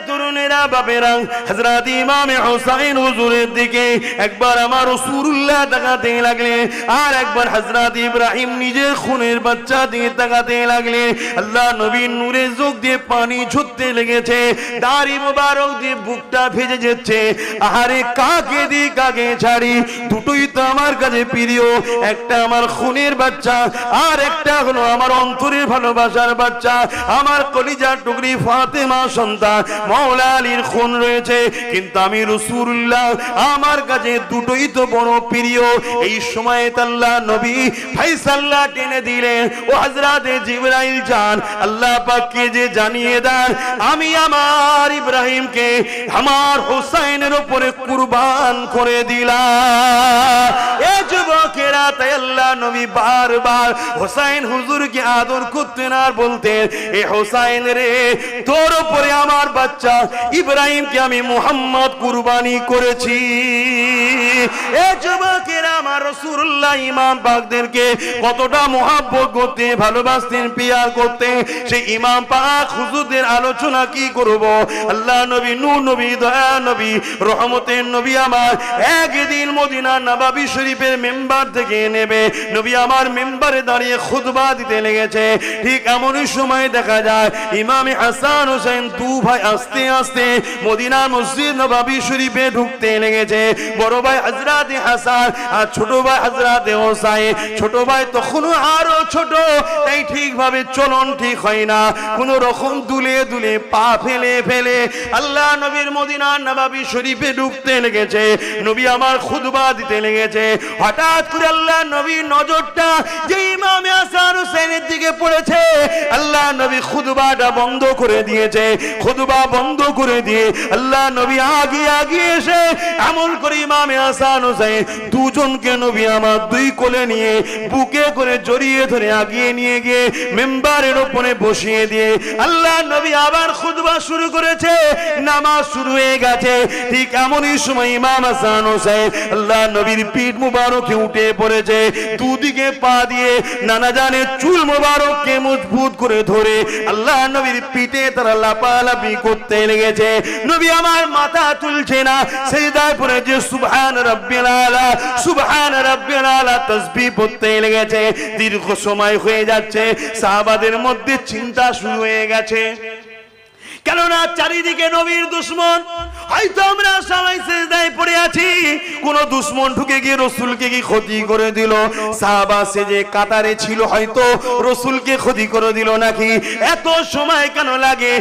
তরুণেরা বাপেরা হযরত ইমাম হুসাইন হুজুরের দিকে একবার আমার রাসূলুল্লাহ তাকাতে লাগলেন, আর একবার হযরত ইব্রাহিম নিজের খুনের বাচ্চা দিয়ে তাকাতে লাগলেন। আল্লাহ নবীর নূরে চোখ দিয়ে পানি ঝরতে লেগেছে, দাড়ি মোবারক দিয়ে বুকটা ভেজে যাচ্ছে। আহারে কাকে দি কাকে ছাড়ি, দুটোই তো আমার কাছে প্রিয়। একটা আমার খুনের বাচ্চা, আর একটা হলো আমার অন্তরের ভালোবাসার বাচ্চা, আমার কলিজার টুকরি ফাতেমা সন্তান মাওলা আলীর খুন রয়েছে। কিন্তু আমি রাসূলুল্লাহ, আমার কাছে দুটোই তো বড় প্রিয়। এই সময় আল্লাহ নবী ফায়সালা টেনে দিলেন, ও হযরত জিবরাইল যান, আল্লাহ পাককে যে জানিয়ে দেন আমি আমার ইব্রাহিমকে আমার হুসাইনের উপরে কুরবান করে দিলাম। এ যুবকেরা, তাই আল্লাহ নবী বারবার হুসাইন হুজুরকে আদর করতেন আর বলতেন, এ হুসাইন রে, তোর উপরে আমার বাচ্চা ইব্রাহিমকে আমি মুহাম্মদ কুরবানি করেছি। এ যুবকেরা, আমার রাসূলুল্লাহ ইমাম পাকদেরকে কতটা মুহাব্বত করতে, ভালোবাসতেন, পিয়ার করতে, সেই ইমাম পাক হুজুরদের আলোচনা কি করব। আল্লাহ নবী, নূর নবী, দয়া নবী, রহমতের নবী আমার একদিন মদিনা নববী শরীফের মেম্বার থেকে নেবে নবী আমার মেম্বারে দাঁড়িয়ে খুতবা দিতে লেগেছে। ঠিক এমনই সময় দেখা যায় ইমাম হাসান হোসেন দু ভাই আস্তে আস্তে মদিনার মসজিদ নববী শরীফে ঢুকতে লেগেছে। বড় ভাই হযরত হাসান আর ছোট ভাই হযরত হোসাইন। ছোট ভাই তখনও আরো ছোট, তাই ঠিকভাবে চলন ঠিক হয় না, কোন রকম দুলে দুলে পা ফেলে ফেলে আল্লাহ নবীর মদিনার নববী শরীফে ঢুকতে লেগেছে। নবী আমার খুতবা দিতে লেগেছে। হঠাৎ করে আল্লাহ নবীর নজরটা যে ইমাম হাসান হোসেনের দিকে পড়েছে, আল্লাহ নবী খুতবাটা বন্ধ করে দিয়েছে। খুতবা বন্ধ করে দিয়ে আল্লাহ নবী আগে আগে এসে এমন করে ইমাম হাসান হোসেন দুজনকে নবী আমার দুই কোলে নিয়ে বুকে করে জড়িয়ে ধরে আগিয়ে নিয়ে গিয়ে মেম্বারের উপরে বসিয়ে দিয়ে আল্লাহ নবী আবার খুতবা শুরু করেছে। নামাজ শুরু হয়ে গেছে। ঠিক এমনই সময় ইমাম হাসান হোসেন আল্লাহ নবীর পিঠ মুবারকে উঠে পড়েছে। দুদিকে পা দিয়ে নানা জানের চুল মুবারককে মজবুত করে ধরে আল্লাহ নবীর পিঠে তারা লাপালাপি করতে লেগেছে। নবী আমার মাথা তুলছে না, সিজদায় পড়ে যে সুবহান রাব্বিল আলা, সুবহান রাব্বিল আলা তাসবিহ পড়তে লেগেছে। দীর্ঘ সময় হয়ে যাচ্ছে, সাহাবাদের মধ্যে চিন্তা শুরু হয়ে গেছে, কেননা চারিদিকে নবীর দুশমন। হয়তো আমরা সবাই সিজদায় পড়ে আছি, কোন দুশমন ঢুকে গিয়ে রাসূলকে কি ক্ষতি করে দিল। সাহাবা সে যে কাতারে ছিল, হয়তো রাসূলকে ক্ষতি করে দিল নাকি। এত সময় কেন লাগে?